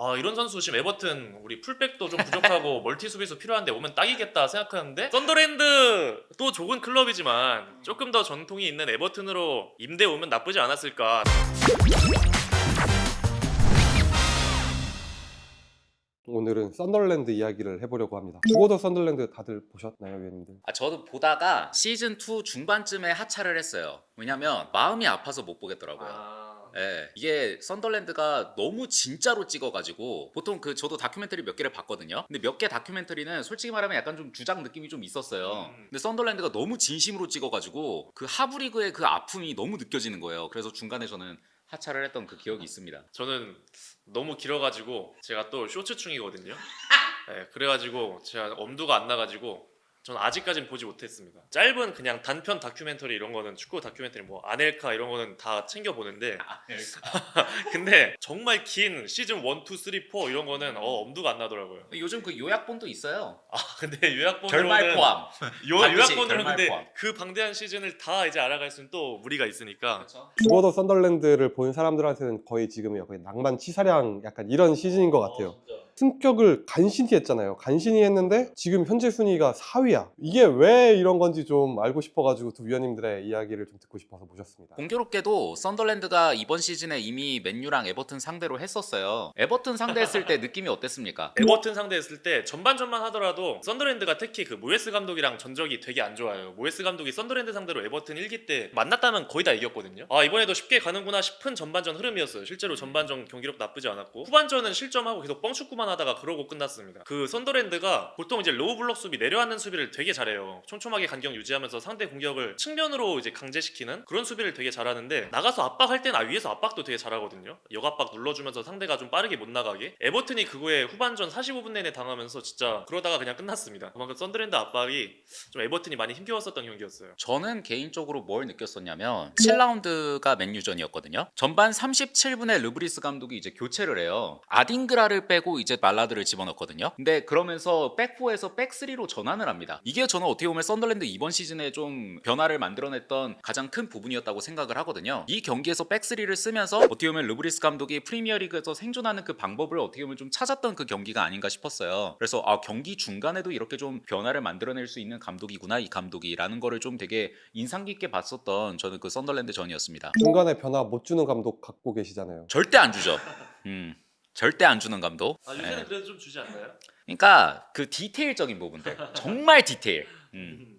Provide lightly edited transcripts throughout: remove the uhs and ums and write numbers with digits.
아 이런 선수 지금 에버튼 우리 풀백도 좀 부족하고 멀티 수비수 필요한데 오면 딱이겠다 생각하는데 썬더랜드도 좋은 클럽이지만 조금 더 전통이 있는 에버튼으로 임대 오면 나쁘지 않았을까. 오늘은 썬더랜드 이야기를 해보려고 합니다. 죽어도 썬더랜드 다들 보셨나요, 위원님들? 저도 보다가 시즌 2 중반쯤에 하차를 했어요. 왜냐면 마음이 아파서 못 보겠더라고요. 예, 이게 썬더랜드가 너무 진짜로 찍어가지고 보통 저도 다큐멘터리 몇 개를 봤거든요. 근데 몇 개 다큐멘터리는 솔직히 말하면 약간 좀 주작 느낌이 좀 있었어요. 근데 썬더랜드가 너무 진심으로 찍어가지고 그 하브리그의 그 아픔이 너무 느껴지는 거예요. 그래서 중간에 저는 하차를 했던 그 기억이 있습니다. 저는 너무 길어가지고 제가 또 쇼츠충이거든요. 네, 그래가지고 제가 엄두가 안 나가지고 저는 아직까진 보지 못했습니다. 짧은 그냥 단편 다큐멘터리 이런 거는 축구 다큐멘터리 뭐 아넬카 이런 거는 다 챙겨 보는데 근데 정말 긴 시즌 1, 2, 3, 4 이런 거는 엄두가 안 나더라고요. 요즘 그 요약본도 있어요. 근데 요약본으로는 결말 포함. 요약본으로는 결말 근데 포함. 그 방대한 시즌을 다 이제 알아갈 수는 또 무리가 있으니까. 그렇죠. 죽어도 썬더랜드를 본 사람들한테는 거의 지금 거의 낭만 치사량 약간 이런 시즌인 것 같아요. 승격을 간신히 했잖아요. 간신히 했는데 지금 현재 순위가 4위야. 이게 왜 이런 건지 좀 알고 싶어가지고 두 위원님들의 이야기를 좀 듣고 싶어서 모셨습니다. 공교롭게도 썬더랜드가 이번 시즌에 이미 맨유랑 에버튼 상대로 했었어요. 에버튼 상대했을 때 느낌이 어땠습니까? 에버튼 상대했을 때 전반전만 하더라도 썬더랜드가 특히 그 모예스 감독이랑 전적이 되게 안 좋아요. 모예스 감독이 썬더랜드 상대로 에버튼 1기 때 만났다면 거의 다 이겼거든요. 이번에도 쉽게 가는구나 싶은 전반전 흐름이었어요. 실제로 전반전 경기력 나쁘지 않았고 후반전은 실점하고 계속 뻥축구만 하다가 그러고 끝났습니다. 그 썬더랜드가 보통 이제 로우 블록 수비 내려앉는 수비를 되게 잘해요. 촘촘하게 간격 유지하면서 상대 공격을 측면으로 이제 강제시키는 그런 수비를 되게 잘하는데 나가서 압박할 때는 위에서 압박도 되게 잘하거든요. 역압박 눌러주면서 상대가 좀 빠르게 못 나가게. 에버튼이 그거에 후반전 45분 내내 당하면서 진짜 그러다가 그냥 끝났습니다. 그만큼 썬더랜드 압박이 좀 에버튼이 많이 힘겨웠었던 경기였어요. 저는 개인적으로 뭘 느꼈었냐면 7라운드가 맨유전이었거든요. 전반 37분에 르브리스 감독이 이제 교체를 해요. 아딩그라를 빼고 이제 말라드를 집어넣거든요. 근데 그러면서 백4에서 백3로 전환을 합니다. 이게 저는 어떻게 보면 썬더랜드 이번 시즌에 좀 변화를 만들어냈던 가장 큰 부분이었다고 생각을 하거든요. 이 경기에서 백3를 쓰면서 어떻게 보면 르브리스 감독이 프리미어리그에서 생존하는 그 방법을 어떻게 보면 좀 찾았던 그 경기가 아닌가 싶었어요. 그래서 경기 중간에도 이렇게 좀 변화를 만들어낼 수 있는 감독이구나 이 감독이라는 거를 좀 되게 인상 깊게 봤었던 저는 그 썬더랜드 전이었습니다. 중간에 변화 못 주는 감독 갖고 계시잖아요. 절대 안 주죠. 절대 안 주는 감독. 요새는 그래도 좀 주지 않나요? 그러니까 그 디테일적인 부분들 정말 디테일.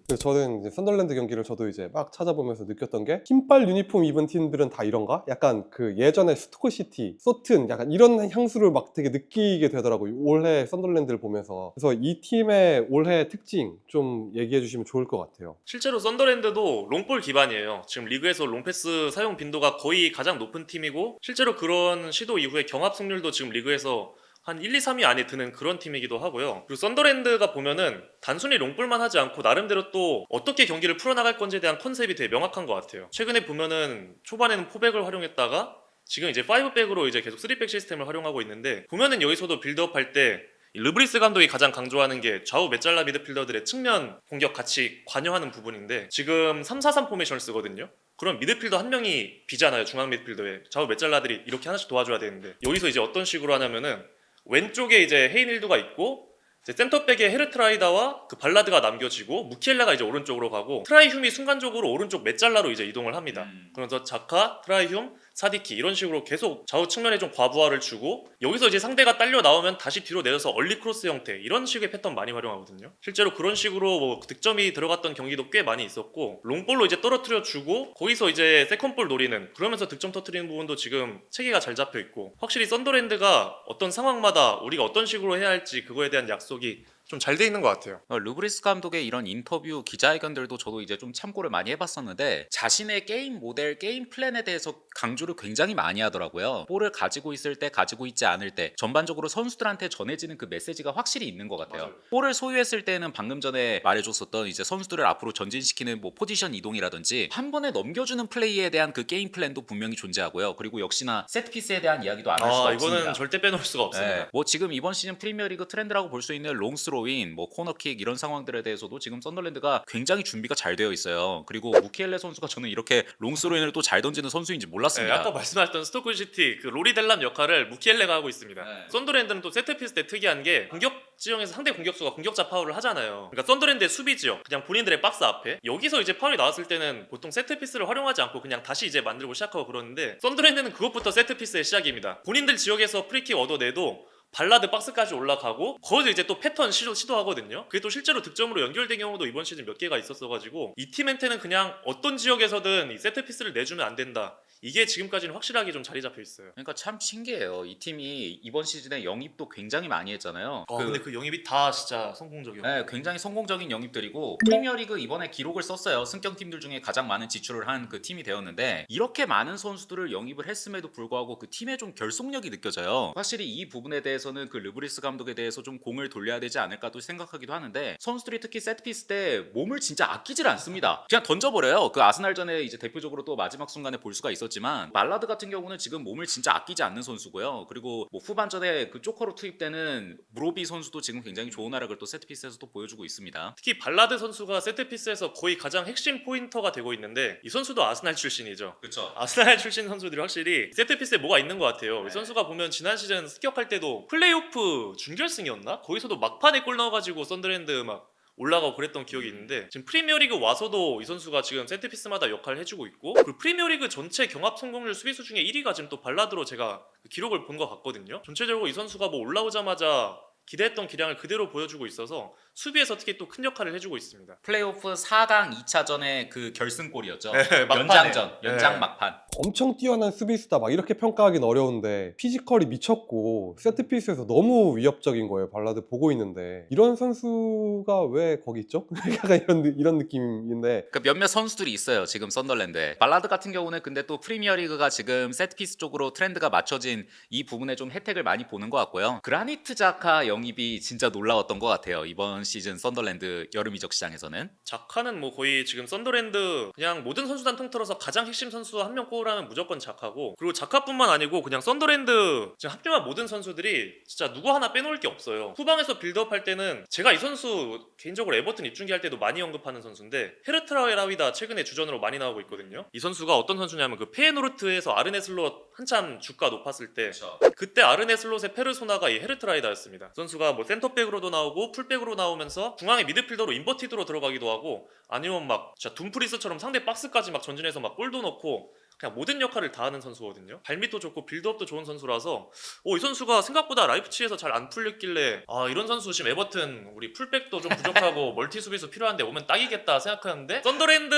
그래서 저는 이제 썬더랜드 경기를 저도 이제 막 찾아보면서 느꼈던 게 흰빨 유니폼 입은 팀들은 다 이런가? 약간 그 예전에 스토크시티, 소튼 약간 이런 향수를 막 되게 느끼게 되더라고요. 올해 썬더랜드를 보면서. 그래서 이 팀의 올해 특징 좀 얘기해 주시면 좋을 것 같아요. 실제로 썬더랜드도 롱볼 기반이에요. 지금 리그에서 롱패스 사용 빈도가 거의 가장 높은 팀이고 실제로 그런 시도 이후에 경합 승률도 지금 리그에서 한 1, 2, 3위 안에 드는 그런 팀이기도 하고요. 그리고 썬더랜드가 보면은 단순히 롱볼만 하지 않고 나름대로 또 어떻게 경기를 풀어나갈 건지에 대한 컨셉이 되게 명확한 것 같아요. 최근에 보면은 초반에는 포백을 활용했다가 지금 이제 5백으로 이제 계속 3백 시스템을 활용하고 있는데 보면은 여기서도 빌드업 할 때 르브리스 감독이 가장 강조하는 게 좌우 메잘라 미드필더들의 측면 공격 같이 관여하는 부분인데 지금 3-4-3 포메이션을 쓰거든요. 그럼 미드필더 한 명이 비잖아요. 중앙 미드필더에 좌우 메잘라들이 이렇게 하나씩 도와줘야 되는데 여기서 이제 어떤 식으로 하냐면은 왼쪽에 이제 헤이닐드가 있고 이제 센터백에 헤르트라이다와 그 발라드가 남겨지고 무키엘라가 이제 오른쪽으로 가고 트라이흉이 순간적으로 오른쪽 메잘라로 이제 이동을 합니다. 그래서 자카, 트라이흉, 사디키 이런 식으로 계속 좌우 측면에 좀 과부하를 주고 여기서 이제 상대가 딸려 나오면 다시 뒤로 내려서 얼리 크로스 형태 이런 식의 패턴 많이 활용하거든요. 실제로 그런 식으로 뭐 득점이 들어갔던 경기도 꽤 많이 있었고 롱볼로 이제 떨어뜨려 주고 거기서 이제 세컨볼 노리는 그러면서 득점 터뜨리는 부분도 지금 체계가 잘 잡혀 있고 확실히 썬더랜드가 어떤 상황마다 우리가 어떤 식으로 해야 할지 그거에 대한 약속이 좀 잘 돼 있는 것 같아요. 르브리스 감독의 이런 인터뷰 기자회견들도 저도 이제 좀 참고를 많이 해봤었는데 자신의 게임 모델, 게임 플랜에 대해서 강조를 굉장히 많이 하더라고요. 볼을 가지고 있을 때, 가지고 있지 않을 때 전반적으로 선수들한테 전해지는 그 메시지가 확실히 있는 것 같아요. 맞아요. 볼을 소유했을 때는 방금 전에 말해줬었던 이제 선수들을 앞으로 전진시키는 뭐 포지션 이동이라든지 한 번에 넘겨주는 플레이에 대한 그 게임 플랜도 분명히 존재하고요. 그리고 역시나 세트피스에 대한 이야기도 안 할 수가 없습니다. 이거는 절대 빼놓을 수가 없습니다. 뭐 지금 이번 시즌 프리미어리그 트렌드라고 볼 수 있는 롱스로 스로인, 뭐 코너킥 이런 상황들에 대해서도 지금 썬더랜드가 굉장히 준비가 잘 되어 있어요. 그리고 무키엘레 선수가 저는 이렇게 롱스로인을 또 잘 던지는 선수인지 네, 몰랐습니다. 아까 말씀하셨던 스토크시티 그 로리 델람 역할을 무키엘레가 하고 있습니다. 네. 썬더랜드는 또 세트피스 때 특이한 게 공격 지형에서 상대 공격수가 공격자 파울을 하잖아요. 그러니까 썬더랜드의 수비 지역, 그냥 본인들의 박스 앞에 여기서 이제 파울이 나왔을 때는 보통 세트피스를 활용하지 않고 그냥 다시 이제 만들고 시작하고 그러는데 썬더랜드는 그것부터 세트피스의 시작입니다. 본인들 지역에서 프리킥 얻어내도 발라드 박스까지 올라가고 거기서 이제 또 패턴 시도하거든요. 그게 또 실제로 득점으로 연결된 경우도 이번 시즌 몇 개가 있었어가지고 이 팀한테는 그냥 어떤 지역에서든 이 세트피스를 내주면 안 된다. 이게 지금까지는 확실하게 좀 자리 잡혀 있어요. 그러니까 참 신기해요. 이 팀이 이번 시즌에 영입도 굉장히 많이 했잖아요. 근데 그 영입이 다 진짜 성공적이었어요. 네, 굉장히 성공적인 영입들이고 프리미어리그 이번에 기록을 썼어요. 승격 팀들 중에 가장 많은 지출을 한 그 팀이 되었는데 이렇게 많은 선수들을 영입을 했음에도 불구하고 그 팀의 좀 결속력이 느껴져요. 확실히 이 부분에 대해서는 그 르브리스 감독에 대해서 좀 공을 돌려야 되지 않을까도 생각하기도 하는데 선수들이 특히 세트피스 때 몸을 진짜 아끼질 않습니다. 그냥 던져버려요. 그 아스날전에 이제 대표적으로 또 마지막 순간에 볼 수가 있었지만 말라드 같은 경우는 지금 몸을 진짜 아끼지 않는 선수고요. 그리고 뭐 후반전에 그 조커로 투입되는 무로비 선수도 지금 굉장히 좋은 활약을 또 세트피스에서 또 보여주고 있습니다. 특히 발라드 선수가 세트피스에서 거의 가장 핵심 포인터가 되고 있는데 이 선수도 아스날 출신이죠. 그렇죠. 아스날 출신 선수들이 확실히 세트피스에 뭐가 있는 것 같아요. 네. 이 선수가 보면 지난 시즌 습격할 때도 플레이오프 준결승이었나? 거기서도 막판에 골 넣어가지고 썬더랜드 막 올라가고 그랬던 기억이 있는데 지금 프리미어리그 와서도 이 선수가 지금 세트피스마다 역할을 해주고 있고 그리고 프리미어리그 전체 경합 성공률 수비수 중에 1위가 지금 또 발라드로 제가 그 기록을 본 것 같거든요. 전체적으로 이 선수가 뭐 올라오자마자 기대했던 기량을 그대로 보여주고 있어서 수비에서 특히 또 큰 역할을 해주고 있습니다. 플레이오프 4강 2차전의 그 결승골이었죠. 네, 막판에. 연장전, 연장 네. 막판. 엄청 뛰어난 수비수다 막 이렇게 평가하긴 어려운데 피지컬이 미쳤고 세트피스에서 너무 위협적인 거예요. 발라드 보고 있는데 이런 선수가 왜 거기 있죠? 약간 이런 느낌인데 그 몇몇 선수들이 있어요. 지금 썬더랜드에. 발라드 같은 경우는 근데 또 프리미어리그가 지금 세트피스 쪽으로 트렌드가 맞춰진 이 부분에 좀 혜택을 많이 보는 것 같고요. 그라니트 자카 영입이 진짜 놀라웠던 것 같아요. 이번 시즌 썬더랜드 여름 이적 시장에서는. 자카는 뭐 거의 지금 썬더랜드 그냥 모든 선수단 통틀어서 가장 핵심 선수 한 명 꼽으라면 무조건 자카고 그리고 자카뿐만 아니고 그냥 썬더랜드 지금 합류한 모든 선수들이 진짜 누구 하나 빼놓을 게 없어요. 후방에서 빌드업 할 때는 제가 이 선수 개인적으로 에버튼 입중계 할 때도 많이 언급하는 선수인데 헤르트라우이다 최근에 주전으로 많이 나오고 있거든요. 이 선수가 어떤 선수냐면 그 페에노르트에서 아르네 슬롯 한참 주가 높았을 때 그때 아르네 슬롯의 페르소나가 이 헤르트라이다였습니다. 선수가 뭐 센터백으로도 나오고 풀백으로 나오면서 중앙에 미드필더로 인버티드로 들어가기도 하고 아니면 막 진짜 둠프리스처럼 상대 박스까지 막 전진해서 막 골도 넣고 그냥 모든 역할을 다 하는 선수거든요. 발밑도 좋고 빌드업도 좋은 선수라서 이 선수가 생각보다 라이프치히에서 잘 안 풀렸길래 이런 선수 지금 에버튼 우리 풀백도 좀 부족하고 멀티 수비수 필요한데 오면 딱이겠다 생각하는데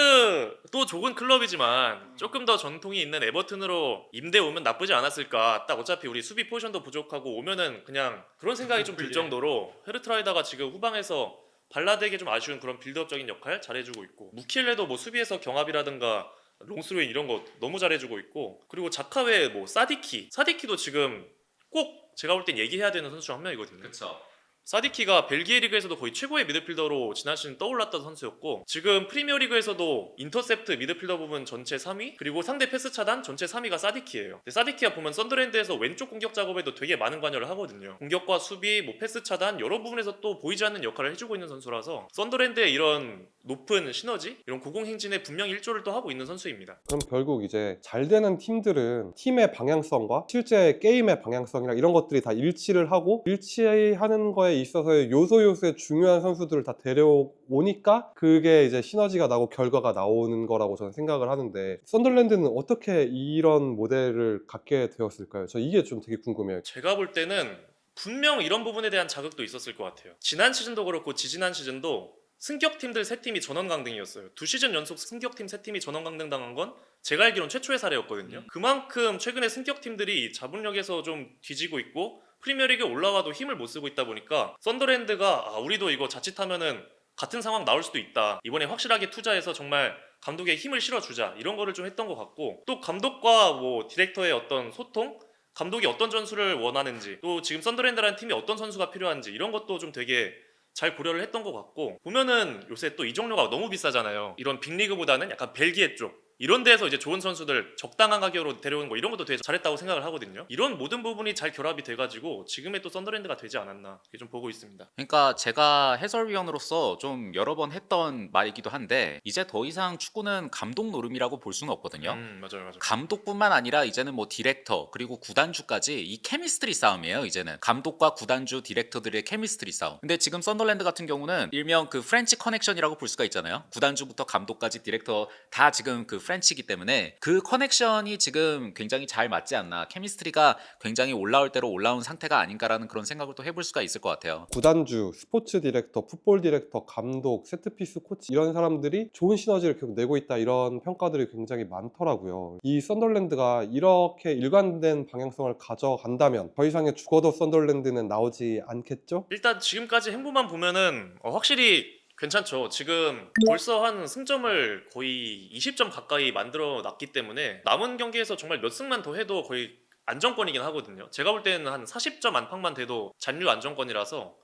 썬더랜드도 좋은 클럽이지만 조금 더 전통이 있는 에버튼으로 임대 오면 나쁘지 않았을까. 딱 어차피 우리 수비 포지션도 부족하고 오면은 그냥 그런 생각이 좀 들 정도로 헤르트라이다가 지금 후방에서 발라드에게 좀 아쉬운 그런 빌드업적인 역할 잘해주고 있고 무키엘레도 뭐 수비에서 경합이라든가 롱스로인 이런 거 너무 잘해주고 있고 그리고 자카 외에 뭐 사디키도 지금 꼭 제가 볼 땐 얘기해야 되는 선수 중 한 명이거든요. 그렇죠. 사디키가 벨기에 리그에서도 거의 최고의 미드필더로 지난 시즌 떠올랐던 선수였고 지금 프리미어 리그에서도 인터셉트 미드필더 부분 전체 3위 그리고 상대 패스 차단 전체 3위가 사디키예요. 근데 사디키가 보면 썬더랜드에서 왼쪽 공격 작업에도 되게 많은 관여를 하거든요. 공격과 수비, 뭐 패스 차단 여러 부분에서 또 보이지 않는 역할을 해주고 있는 선수라서 썬더랜드의 이런 높은 시너지 이런 고공행진에 분명히 일조를 또 하고 있는 선수입니다. 그럼 결국 이제 잘 되는 팀들은 팀의 방향성과 실제 게임의 방향성이랑 이런 것들이 다 일치를 하고 일치하는 거에 있어서의 요소의 중요한 선수들을 다 데려오니까 그게 이제 시너지가 나고 결과가 나오는 거라고 저는 생각을 하는데 썬더랜드는 어떻게 이런 모델을 갖게 되었을까요? 저 이게 좀 되게 궁금해요. 제가 볼 때는 분명 이런 부분에 대한 자극도 있었을 것 같아요. 지난 시즌도 그렇고 지지난 시즌도 승격팀들 3팀이 전원 강등이었어요. 2시즌 연속 승격팀 3팀이 전원 강등 당한 건 제가 알기로는 최초의 사례였거든요. 그만큼 최근에 승격팀들이 자본력에서 좀 뒤지고 있고 프리미어리그에 올라와도 힘을 못 쓰고 있다 보니까 썬더랜드가 우리도 이거 자칫하면은 같은 상황 나올 수도 있다. 이번에 확실하게 투자해서 정말 감독에 힘을 실어주자. 이런 거를 좀 했던 것 같고 또 감독과 뭐 디렉터의 어떤 소통? 감독이 어떤 전술을 원하는지 또 지금 썬더랜드라는 팀이 어떤 선수가 필요한지 이런 것도 좀 되게 잘 고려를 했던 것 같고 보면은 요새 또 이적료가 너무 비싸잖아요. 이런 빅리그보다는 약간 벨기에 쪽 이런 데에서 이제 좋은 선수들 적당한 가격으로 데려오는 거 이런 것도 되게 잘했다고 생각을 하거든요. 이런 모든 부분이 잘 결합이 돼가지고 지금의 또 썬더랜드가 되지 않았나 이렇게 좀 보고 있습니다. 그러니까 제가 해설위원으로서 좀 여러 번 했던 말이기도 한데 이제 더 이상 축구는 감독 노름이라고 볼 수는 없거든요. 맞아요. 감독뿐만 아니라 이제는 뭐 디렉터 그리고 구단주까지 이 케미스트리 싸움이에요. 이제는 감독과 구단주 디렉터들의 케미스트리 싸움. 근데 지금 썬더랜드 같은 경우는 일명 그 프렌치 커넥션이라고 볼 수가 있잖아요. 구단주부터 감독까지 디렉터 다 지금 그 프렌치이기 때문에 그 커넥션이 지금 굉장히 잘 맞지 않나, 케미스트리가 굉장히 올라올 대로 올라온 상태가 아닌가라는 그런 생각을 또 해볼 수가 있을 것 같아요. 구단주, 스포츠 디렉터, 풋볼 디렉터, 감독, 세트피스 코치 이런 사람들이 좋은 시너지를 계속 내고 있다 이런 평가들이 굉장히 많더라고요. 이 썬더랜드가 이렇게 일관된 방향성을 가져간다면 더 이상의 죽어도 썬더랜드는 나오지 않겠죠? 일단 지금까지 행보만 보면은 확실히 괜찮죠. 지금 벌써 한 승점을 거의 20점 가까이 만들어 놨기 때문에 남은 경기에서 정말 몇 승만 더 해도 거의 안정권이긴 하거든요. 제가 볼 때는 한 40점 안팎만 돼도 잔류 안정권이라서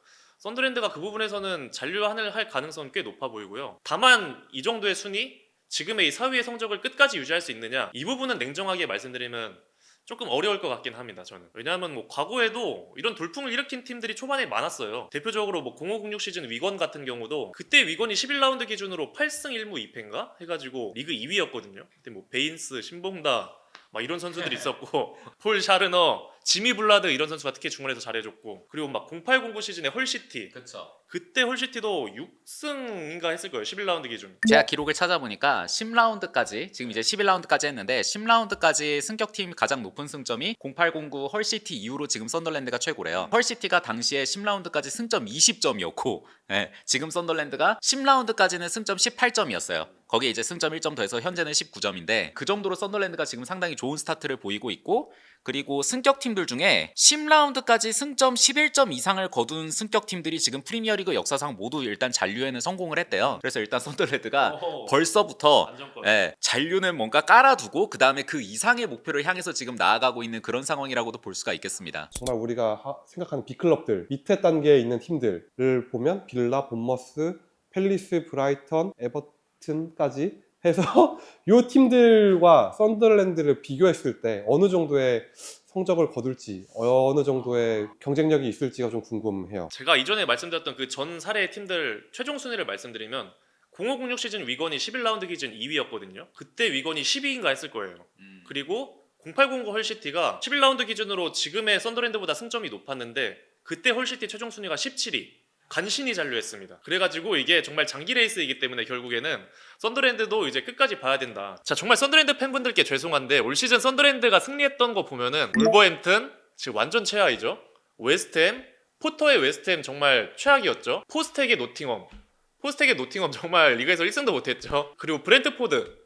썬더랜드가 그 부분에서는 잔류할 가능성은 꽤 높아 보이고요. 다만 이 정도의 순위, 지금의 이 4위의 성적을 끝까지 유지할 수 있느냐, 이 부분은 냉정하게 말씀드리면 조금 어려울 것 같긴 합니다. 저는. 왜냐하면 뭐 과거에도 이런 돌풍을 일으킨 팀들이 초반에 많았어요. 대표적으로 뭐 0506 시즌 위건 같은 경우도 그때 위건이 11라운드 기준으로 8승 1무 2패인가 해가지고 리그 2위였거든요. 그때 뭐 베인스, 신봉다 막 이런 선수들이 있었고 폴 샤르너, 지미 블라드 이런 선수가 특히 중원에서 잘해줬고, 그리고 막 0809 시즌에 헐시티, 그렇죠. 그때 헐시티도 6승인가 했을 거예요. 11라운드 기준. 제가 기록을 찾아보니까 10라운드까지, 지금 이제 11라운드까지 했는데 10라운드까지 승격팀 가장 높은 승점이 0809 헐시티 이후로 지금 썬더랜드가 최고래요. 헐시티가 당시에 10라운드까지 승점 20점이었고 지금 썬더랜드가 10라운드까지는 승점 18점이었어요. 거기에 이제 승점 1점 더해서 현재는 19점인데 그 정도로 썬더랜드가 지금 상당히 좋은 스타트를 보이고 있고, 그리고 승격팀들 중에 10라운드까지 승점 11점 이상을 거둔 승격팀들이 지금 프리미어리그 역사상 모두 일단 잔류에는 성공을 했대요. 그래서 일단 썬더랜드가 벌써부터 안정권. 잔류는 뭔가 깔아두고 그 다음에 그 이상의 목표를 향해서 지금 나아가고 있는 그런 상황이라고도 볼 수가 있겠습니다. 정말 우리가 생각하는 B클럽들, 밑에 단계에 있는 팀들을 보면 빌라, 본머스, 팰리스, 브라이턴, 에버튼까지 해서 이 팀들과 썬더랜드를 비교했을 때 어느 정도의 성적을 거둘지, 어느 정도의 경쟁력이 있을지가 좀 궁금해요. 제가 이전에 말씀드렸던 그 전 사례의 팀들 최종 순위를 말씀드리면 0506 시즌 위건이 11라운드 기준 2위였거든요. 그때 위건이 12위인가 했을 거예요. 그리고 0809 헐시티가 11라운드 기준으로 지금의 썬더랜드보다 승점이 높았는데 그때 헐시티 최종 순위가 17위. 간신히 잔류했습니다. 그래가지고 이게 정말 장기 레이스이기 때문에 결국에는 썬더랜드도 이제 끝까지 봐야 된다. 자, 정말 썬더랜드 팬분들께 죄송한데 올 시즌 썬더랜드가 승리했던 거 보면은 울버햄튼 지금 완전 최하이죠. 웨스트햄, 포터의 웨스트햄 정말 최악이었죠. 포스텍의 노팅엄 정말 리그에서 1승도 못했죠. 그리고 브렌트포드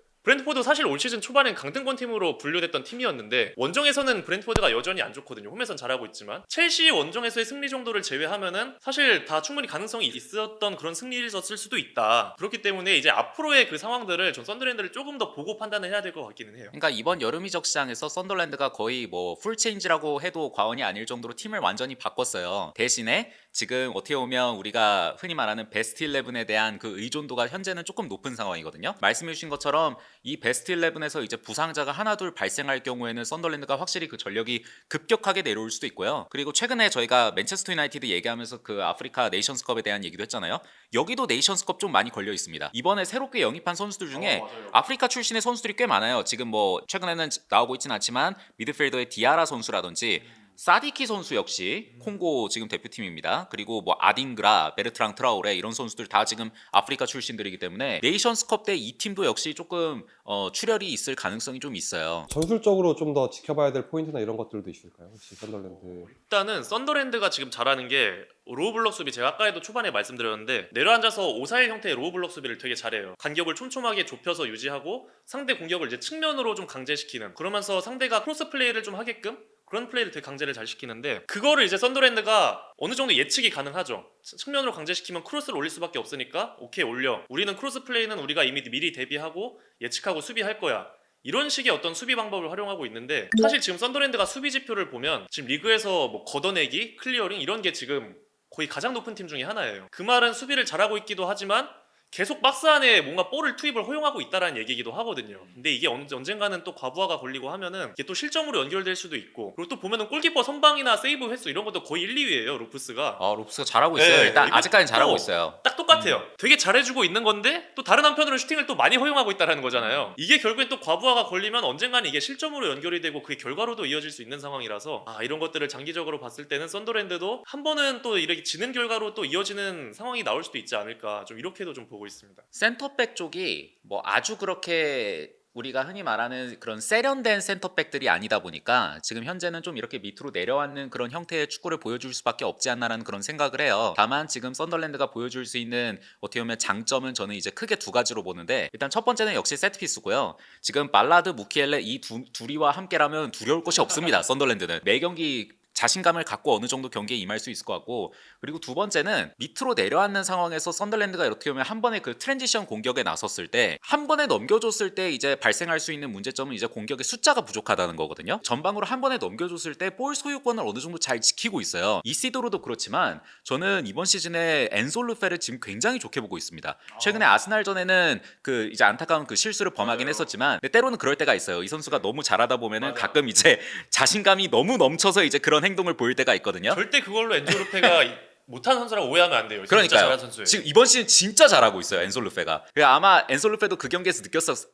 사실 올 시즌 초반엔 강등권 팀으로 분류됐던 팀이었는데 원정에서는 브렌트포드가 여전히 안 좋거든요. 홈에선 잘하고 있지만 첼시 원정에서의 승리 정도를 제외하면은 사실 다 충분히 가능성이 있었던 그런 승리였을 수도 있다. 그렇기 때문에 이제 앞으로의 그 상황들을 전 썬더랜드를 조금 더 보고 판단을 해야 될 것 같기는 해요. 그러니까 이번 여름 이적 시장에서 썬더랜드가 거의 뭐 풀체인지라고 해도 과언이 아닐 정도로 팀을 완전히 바꿨어요. 대신에 지금 어떻게 보면 우리가 흔히 말하는 베스트 11에 대한 그 의존도가 현재는 조금 높은 상황이거든요. 말씀해 주신 것처럼 이 베스트 11에서 이제 부상자가 하나 둘 발생할 경우에는 썬더랜드가 확실히 그 전력이 급격하게 내려올 수도 있고요. 그리고 최근에 저희가 맨체스터 유나이티드 얘기하면서 그 아프리카 네이션스컵에 대한 얘기도 했잖아요. 여기도 네이션스컵 좀 많이 걸려 있습니다. 이번에 새롭게 영입한 선수들 중에 맞아요. 아프리카 출신의 선수들이 꽤 많아요. 지금 뭐 최근에는 나오고 있지는 않지만 미드필더의 디아라 선수라든지 사디키 선수 역시 콩고 지금 대표팀입니다. 그리고 뭐 아딩그라, 베르트랑 트라오레 이런 선수들 다 지금 아프리카 출신들이기 때문에 네이션스컵 때 이 팀도 역시 조금 출혈이 있을 가능성이 좀 있어요. 전술적으로 좀 더 지켜봐야 될 포인트나 이런 것들도 있을까요? 혹시 썬더랜드? 일단은 썬더랜드가 지금 잘하는 게 로우 블록 수비, 제가 아까에도 초반에 말씀드렸는데 내려앉아서 5-4-1 형태의 로우 블록 수비를 되게 잘해요. 간격을 촘촘하게 좁혀서 유지하고 상대 공격을 이제 측면으로 좀 강제시키는, 그러면서 상대가 크로스 플레이를 좀 하게끔 그런 플레이를 되게 강제를 잘 시키는데, 그거를 이제 썬더랜드가 어느 정도 예측이 가능하죠. 측면으로 강제시키면 크로스를 올릴 수밖에 없으니까 오케이 올려, 우리는 크로스 플레이는 우리가 이미 미리 대비하고 예측하고 수비할 거야, 이런 식의 어떤 수비 방법을 활용하고 있는데, 사실 지금 썬더랜드가 수비 지표를 보면 지금 리그에서 뭐 걷어내기, 클리어링 이런 게 지금 거의 가장 높은 팀 중에 하나예요. 그 말은 수비를 잘하고 있기도 하지만 계속 박스 안에 뭔가 볼을 투입을 허용하고 있다라는 얘기이기도 하거든요. 근데 이게 언젠가는 또 과부하가 걸리고 하면은 이게 또 실점으로 연결될 수도 있고, 그리고 또 보면은 골키퍼 선방이나 세이브 횟수 이런 것도 거의 1, 2위예요 루프스가. 롭스가 잘하고 있어요. 네, 일단 이거 아직까지는 잘하고 또 있어요. 딱 똑같아요. 되게 잘해주고 있는 건데 또 다른 한편으로 슈팅을 또 많이 허용하고 있다라는 거잖아요. 이게 결국엔 또 과부하가 걸리면 언젠가는 이게 실점으로 연결이 되고 그게 결과로도 이어질 수 있는 상황이라서 이런 것들을 장기적으로 봤을 때는 썬더랜드도 한 번은 또 이렇게 지는 결과로 또 이어지는 상황이 나올 수도 있지 않을까, 좀 이렇게도 좀 보고 있습니다. 센터백 쪽이 뭐 아주 그렇게 우리가 흔히 말하는 그런 세련된 센터백들이 아니다 보니까 지금 현재는 좀 이렇게 밑으로 내려앉는 그런 형태의 축구를 보여줄 수밖에 없지 않나라는 그런 생각을 해요. 다만 지금 썬더랜드가 보여줄 수 있는 어떻게 보면 장점은 저는 이제 크게 두 가지로 보는데, 일단 첫 번째는 역시 세트피스고요. 지금 발라드, 무키엘레 이 둘이와 함께라면 두려울 것이 없습니다. 썬더랜드는 매 경기 자신감을 갖고 어느 정도 경기에 임할 수 있을 것 같고, 그리고 두 번째는 밑으로 내려앉는 상황에서 썬더랜드가 이렇게 보면 한 번에 그 트랜지션 공격에 나섰을 때 한 번에 넘겨줬을 때 이제 발생할 수 있는 문제점은 이제 공격의 숫자가 부족하다는 거거든요. 전방으로 한 번에 넘겨줬을 때 볼 소유권을 어느 정도 잘 지키고 있어요. 이시도르도 그렇지만 저는 이번 시즌에 엔솔 루페를 지금 굉장히 좋게 보고 있습니다. 최근에 아스날전에는 그 이제 안타까운 그 실수를 범하긴 했었지만, 근데 때로는 그럴 때가 있어요. 이 선수가 너무 잘하다 보면은 가끔 이제 자신감이 너무 넘쳐서 이제 그런 행동을 보일 때가 있거든요. 절대 그걸로 엔조 루페가 못하는 선수라고 오해하면 안 돼요. 진짜 그러니까요. 잘하는 선수예요. 지금 이번 시즌 진짜 잘하고 있어요, 엔솔 루페가. 아마 엔솔 루페도 그 경기에서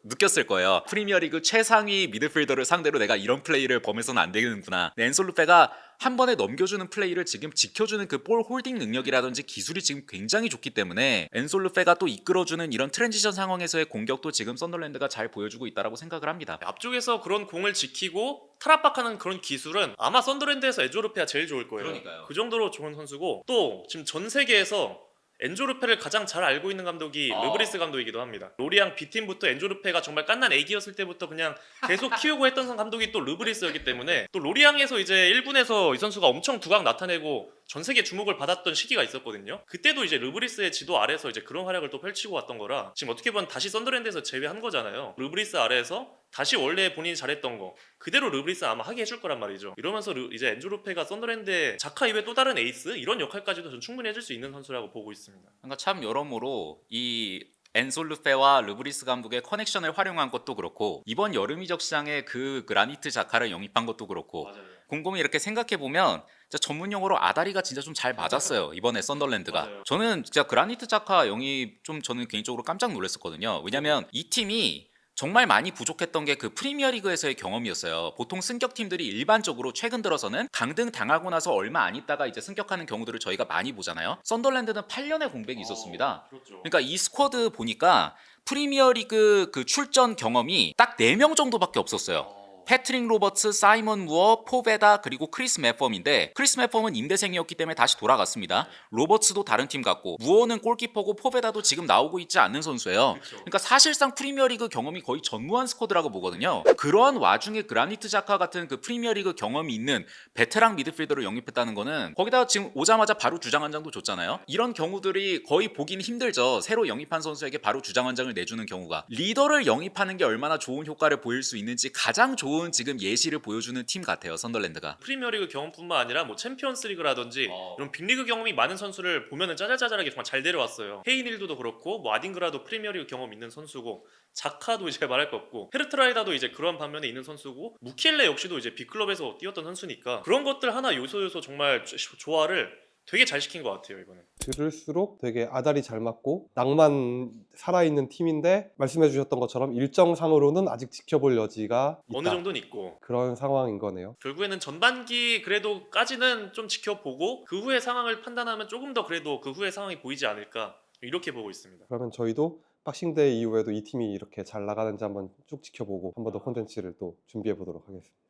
느꼈을 거예요. 프리미어리그 최상위 미드필더를 상대로 내가 이런 플레이를 범해서는 안 되는구나. 엔솔 루페가 한 번에 넘겨주는 플레이를 지금 지켜주는 그 볼 홀딩 능력이라든지 기술이 지금 굉장히 좋기 때문에 엔솔 루페가 또 이끌어주는 이런 트랜지션 상황에서의 공격도 지금 썬더랜드가 잘 보여주고 있다라고 생각을 합니다. 앞쪽에서 그런 공을 지키고 트랍박하는 그런 기술은 아마 썬더랜드에서 엔조 루페가 제일 좋을 거예요. 그러니까요. 그 정도로 좋은 선수고, 또 지금 전 세계에서 엔조 루페를 가장 잘 알고 있는 감독이 르브리스 감독이기도 합니다. 로리앙 B팀부터 엔조 루페가 정말 깐난 애기였을 때부터 그냥 계속 키우고 했던 감독이 또 르브리스였기 때문에, 또 로리앙에서 이제 1군에서 이 선수가 엄청 두각 나타내고 전 세계 주목을 받았던 시기가 있었거든요. 그때도 이제 르브리스의 지도 아래서 이제 그런 활약을 또 펼치고 왔던 거라, 지금 어떻게 보면 다시 썬더랜드에서 제외한 거잖아요. 르브리스 아래에서 다시 원래 본인이 잘했던 거 그대로 르브리스 아마 하게 해줄 거란 말이죠. 이러면서 이제 엔조 루페가 썬더랜드의 자카 이외 또 다른 에이스 이런 역할까지도 전 충분히 해줄 수 있는 선수라고 보고 있습니다. 그러니까 참 여러모로 이 엔솔 루페와 르브리스 감독의 커넥션을 활용한 것도 그렇고, 이번 여름 이적 시장에 그 그라니트 자카를 영입한 것도 그렇고, 맞아요. 곰곰이 이렇게 생각해 보면 전문 용어로 아다리가 진짜 좀 잘 맞았어요, 이번에 썬더랜드가. 맞아요. 저는 진짜 그라니트 자카 영입 좀 저는 개인적으로 깜짝 놀랐었거든요. 왜냐면 이 팀이 정말 많이 부족했던 게 그 프리미어리그에서의 경험이었어요. 보통 승격팀들이 일반적으로 최근 들어서는 강등 당하고 나서 얼마 안 있다가 이제 승격하는 경우들을 저희가 많이 보잖아요. 썬더랜드는 8년의 공백이 있었습니다. 그렇죠. 그러니까 이 스쿼드 보니까 프리미어리그 그 출전 경험이 딱 4명 정도밖에 없었어요. 패트릭 로버츠, 사이먼 무어, 포베다, 그리고 크리스 매펌인데, 크리스 매펌은 임대생이었기 때문에 다시 돌아갔습니다. 로버츠도 다른 팀 갔고, 무어는 골키퍼고, 포베다도 지금 나오고 있지 않는 선수예요. 그러니까 사실상 프리미어리그 경험이 거의 전무한 스쿼드라고 보거든요. 그러한 와중에 그라니트 자카 같은 그 프리미어리그 경험이 있는 베테랑 미드필더를 영입했다는 거는, 거기다가 지금 오자마자 바로 주장 한 장도 줬잖아요. 이런 경우들이 거의 보긴 힘들죠. 새로 영입한 선수에게 바로 주장 한 장을 내주는 경우가. 리더를 영입하는 게 얼마나 좋은 효과를 보일 수 있는지 가장 좋은 지금 예시를 보여주는 팀 같아요, 썬더랜드가. 프리미어리그 경험뿐만 아니라 뭐 챔피언스리그라든지 이런 빅리그 경험이 많은 선수를 보면은 짜잘짜잘하게 정말 잘 데려왔어요. 헤이닐도도 그렇고, 뭐 아딩그라도 프리미어리그 경험 있는 선수고, 자카도 이제 말할 거 없고, 헤르트라이다도 이제 그런 반면에 있는 선수고, 무키엘레 역시도 이제 빅클럽에서 뛰었던 선수니까 그런 것들 하나 요소 정말 조화를 되게 잘 시킨 것 같아요, 이번엔. 들을수록 되게 아다리 잘 맞고 낭만 살아있는 팀인데, 말씀해 주셨던 것처럼 일정상으로는 아직 지켜볼 여지가 있다. 어느 정도는 있고, 그런 상황인 거네요. 결국에는 전반기 그래도까지는 좀 지켜보고 그 후의 상황을 판단하면 조금 더 그래도 그 후의 상황이 보이지 않을까, 이렇게 보고 있습니다. 그러면 저희도 박싱데이 이후에도 이 팀이 이렇게 잘 나가는지 한번 쭉 지켜보고 한 번 더 콘텐츠를 또 준비해 보도록 하겠습니다.